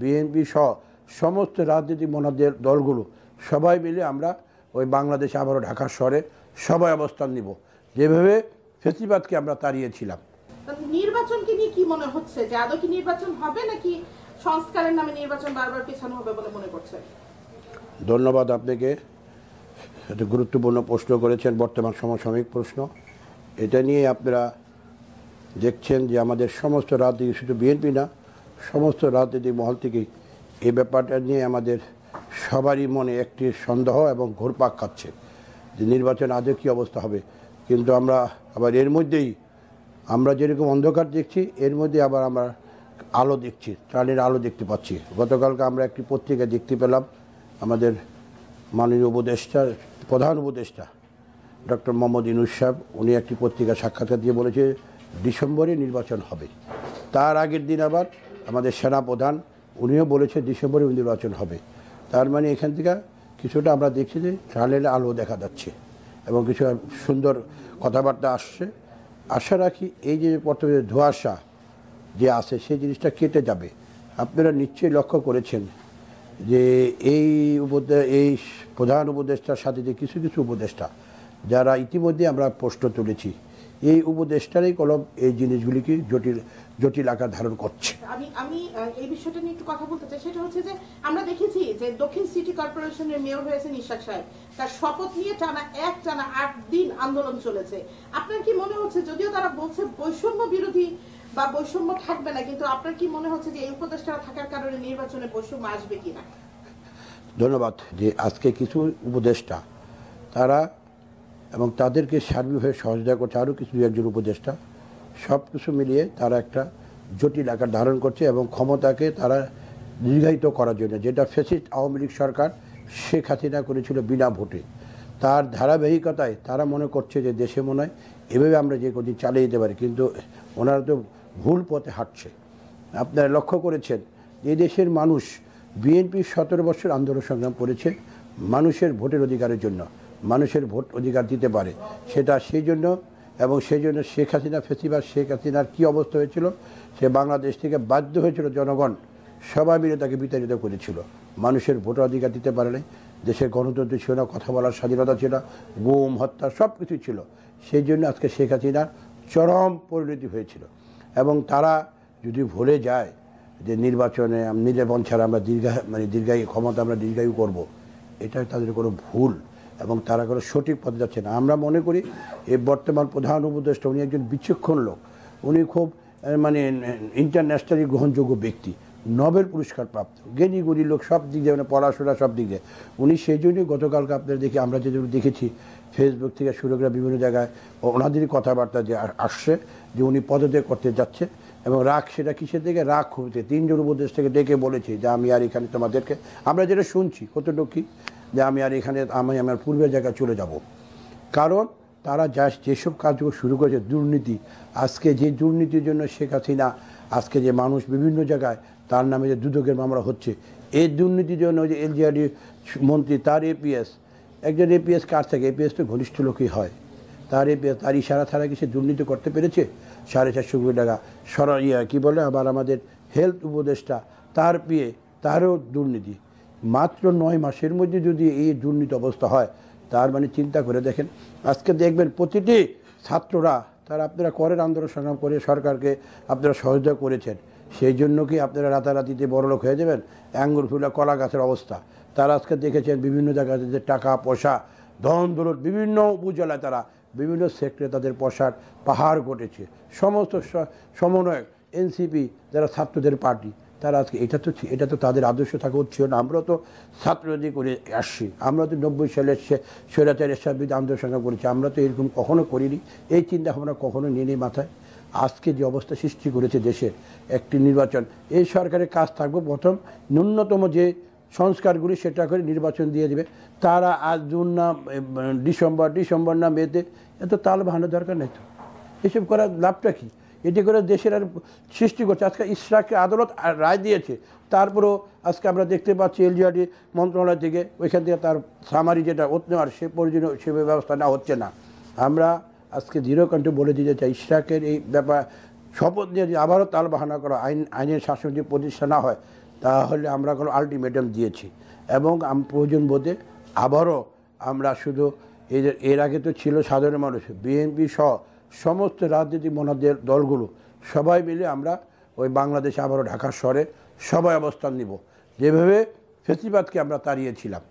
BNP সহ সমস্ত রাজনৈতিক মনোদের দলগুলো সবাই মিলে আমরা ওই বাংলাদেশে আবারও ঢাকা শহরে সবাই অবস্থান নিব, যেভাবে ফেসিবাদকে আমরা তাড়িয়েছিলাম। নির্বাচনকে নিয়ে কি মনে হচ্ছে, যে আদৌ কি নির্বাচন হবে নাকি সংস্কারের নামে নির্বাচন বারবার পেছানো হবে বলে মনে করছেন? ধন্যবাদ আপনাকে, একটা গুরুত্বপূর্ণ প্রশ্ন করেছেন, বর্তমান সমসাময়িক প্রশ্ন। এটা নিয়ে আপনারা দেখছেন যে আমাদের সমস্ত রাজনীতি, শুধু বিএনপি না, সমস্ত রাজনৈতিক মহল থেকেই এই ব্যাপারটা নিয়ে আমাদের সবারই মনে একটি সন্দেহ এবং ঘুরপাক খাচ্ছে যে নির্বাচন আদৌ কী অবস্থা হবে। কিন্তু আমরা আবার এর মধ্যেই আমরা যেরকম অন্ধকার দেখছি, এর মধ্যে আবার আমরা আলো দেখছি, ত্রাণের আলো দেখতে পাচ্ছি। গতকালকে আমরা একটি পত্রিকা দেখতে পেলাম, আমাদের মাননীয় উপদেষ্টা, প্রধান উপদেষ্টা ডক্টর মোহাম্মদ ইউনূস সাহেব, উনি একটি পত্রিকা সাক্ষাৎকার দিয়ে বলেছে ডিসেম্বরে নির্বাচন হবে। তার আগের দিন আবার আমাদের সেনাপ্রধান উনিও বলেছে ডিসেম্বরে নির্বাচন হবে। তার মানে এখান থেকে কিছুটা আমরা দেখছি যে ত্রাণের আলো দেখা যাচ্ছে এবং কিছু সুন্দর কথাবার্তা আসছে। আশা রাখি এই যে প্রথমে ধোঁয়াশা যে আছে সেই জিনিসটা কেটে যাবে। আপনারা নিশ্চয়ই লক্ষ্য করেছেন যে এই প্রধান উপদেষ্টার সাথে যে কিছু কিছু উপদেষ্টা যারা ইতিমধ্যে আমরা প্রশ্ন তুলেছি, এই উপদেষ্টারই কলম এই জিনিসগুলিকে জটিল আকার ধারণ করছে। আমি এই বিষয়টা নিয়ে একটু কথা বলতে চাই। সেটা হচ্ছে যে আমরা দেখেছি যে দক্ষিণ সিটি কর্পোরেশনের মেয়র হয়েছেন ইশরাক সাহেব, তার শপথ নিয়ে টানা 8 দিন আন্দোলন চলেছে। আপনার কি মনে হচ্ছে, যদিও তারা বলছে বৈষম্য বিরোধী বা বৈষম্য থাকবে না, কিন্তু আপনার কি মনে হচ্ছে যে এই উপদেষ্টারা থাকার কারণে নির্বাচনে বৈষম্য আসবে কিনা? ধন্যবাদ। যে আজকে কিছু উপদেষ্টা তারা এবং তাদেরকে সার্বিকভাবে সহযোগিতা করছে আরও কিছু একজন উপদেষ্টা, সব কিছু মিলিয়ে তারা একটা জটিল আকার ধারণ করছে এবং ক্ষমতাকে তারা দীর্ঘায়িত করার জন্য, যেটা ফ্যাসিস্ট আওয়ামী লীগ সরকার শেখ হাসিনা করেছিল বিনা ভোটে, তার ধারাবাহিকতায় তারা মনে করছে যে দেশে মনে হয় এভাবে আমরা যে কদিন চালিয়ে যেতে পারি, কিন্তু ওনারা তো ভুল পথে হাঁটছে। আপনারা লক্ষ্য করেছেন এই দেশের মানুষ বিএনপি 17 বছর আন্দোলন সংগ্রাম করেছে মানুষের ভোটের অধিকারের জন্য, মানুষের ভোট অধিকার দিতে পারে সেটা সেই জন্য, এবং সেই জন্য শেখ হাসিনা ফেসিবাদ, শেখ হাসিনার কী অবস্থা হয়েছিল, সে বাংলাদেশ থেকে বাধ্য হয়েছিল, জনগণ সবাই মিলে তাকে বিতাড়িত করেছিল। মানুষের ভোটার অধিকার দিতে পারে নাই, দেশের গণতন্ত্র ছিল না, কথা বলার স্বাধীনতা ছিল, গুম হত্যা সব কিছু ছিল। সেই জন্য আজকে শেখ হাসিনার চরম পরিণতি হয়েছিল। এবং তারা যদি ভুলে যায় যে নির্বাচনে নির্বাচন ছাড়া আমরা দীর্ঘায়ু ক্ষমতা আমরা দীর্ঘায়ু করব, এটা তাদের কোনো ভুল এবং তারা কোনো সঠিক পথে যাচ্ছে না। আমরা মনে করি এই বর্তমান প্রধান উপদেষ্টা উনি একজন বিচক্ষণ লোক, উনি খুব ইন্টারন্যাশনালি গ্রহণযোগ্য ব্যক্তি, নোবেল পুরস্কার প্রাপ্ত, জ্ঞানী গুণী লোক, সব দিক দিয়ে পড়াশোনা সব দিক দিয়ে উনি। সেই জন্যই গতকালকে আপনারা আমরা যেগুলো দেখেছি ফেসবুক থেকে শুরু করে বিভিন্ন জায়গায় ওনাদেরই কথাবার্তা যে আসছে যে উনি পদত্যাগ করতে যাচ্ছে। এবং রাগ সেটা কিসের থেকে, রাগ খুবতে 3 জন উপদেষ্টাকে ডেকে বলেছে যে আমি আর এখানে তোমাদেরকে, আমরা যেটা শুনছি কতটুকু কি, যে আমি আর এখানে আমার পূর্বের জায়গায় চলে যাব। কারণ তারা যেসব কাজগুলো শুরু করেছে দুর্নীতি, আজকে যে দুর্নীতির জন্য শেখ হাসিনা আজকে যে মানুষ বিভিন্ন জায়গায় তার নামে যে দুদকের মামলা হচ্ছে, এই দুর্নীতির জন্য যে এলজিআরডি মন্ত্রী তার এপিএস, একজন এপিএস কার থেকে, এপিএস তো ঘনিষ্ঠ লোকই হয়, তার এপিএস তার ইশারা ছাড়া কি সে দুর্নীতি করতে পেরেছে? 450 কোটি টাকা কী বলে আবার আমাদের হেলথ উপদেষ্টা তার পিএ, তারও দুর্নীতি। মাত্র 9 মাসের মধ্যে যদি এই দুর্নীতি অবস্থা হয়, তার মানে চিন্তা করে দেখেন। আজকে দেখবেন প্রতিটি ছাত্ররা তারা আপনারা করেন আন্দোলন সংগ্রাম করে সরকারকে আপনারা সহযোগিতা করেছেন, সেই জন্য কি আপনারা রাতারাতিতে বড়লোক হয়ে যাবেন? আঙ্গুর ফুলা কলা গাছের অবস্থা তারা আজকে দেখেছেন বিভিন্ন জায়গাতে যে টাকা পয়সা ধন দৌলত বিভিন্ন উপজেলায় তারা বিভিন্ন সেক্টরে তাদের পয়সার পাহাড় ঘটেছে। সমস্ত সমন্বয়ক এনসিপি যারা ছাত্রদের পার্টি, তারা আজকে এটা তো তাদের আদর্শ থাকা উচিত না। আমরা তো ছাত্রদের করে আসছি, আমরা তো 90 সালের স্বৈরাচারের বিরুদ্ধে আন্দোলন সংগ্রাম করেছি, আমরা তো এরকম কখনো করিনি, এই চিন্তা ভাবনা কখনো নিয়ে নেই মাথায়। আজকে যে অবস্থা সৃষ্টি করেছে দেশের একটি নির্বাচন, এই সরকারের কাজ থাকবে প্রথম ন্যূনতম যে সংস্কারগুলি সেটা করে নির্বাচন দিয়ে দেবে। তারা আজ জুন না ডিসেম্বর না মেতে এত তাল বাহানোর দরকার নেই তো, এসব করার লাভটা কী? এটি করে দেশের আর সৃষ্টি করছে। আজকে ইশরাককে আদালত রায় দিয়েছে, তারপরেও আজকে আমরা দেখতে পাচ্ছি এলজিআরডি মন্ত্রণালয় থেকে ওইখান থেকে তার সামারি যেটা নেওয়ার সে প্রয়োজনীয় সে ব্যবস্থা না হচ্ছে না। আমরা আজকে দৃঢ় কণ্ঠে বলে দিতে চাই, ইশরাকের এই ব্যাপার শপথ নিয়ে যে আবারও তাল বাহানা করা, আইনের শাসন যে প্রতিষ্ঠা না হয়, তাহলে আমরা কোনো আলটিমেটাম দিয়েছি এবং প্রয়োজন বোধে আবারও আমরা শুধু এর আগে তো ছিল সাধারণ মানুষ, বিএনপি সহ সমস্ত রাজনৈতিক মনাদের দলগুলো সবাই মিলে আমরা ওই বাংলাদেশে আবারও ঢাকা শহরে সবাই অবস্থান নিব, যেভাবে ফেসিবাদকে আমরা তাড়িয়েছিলাম।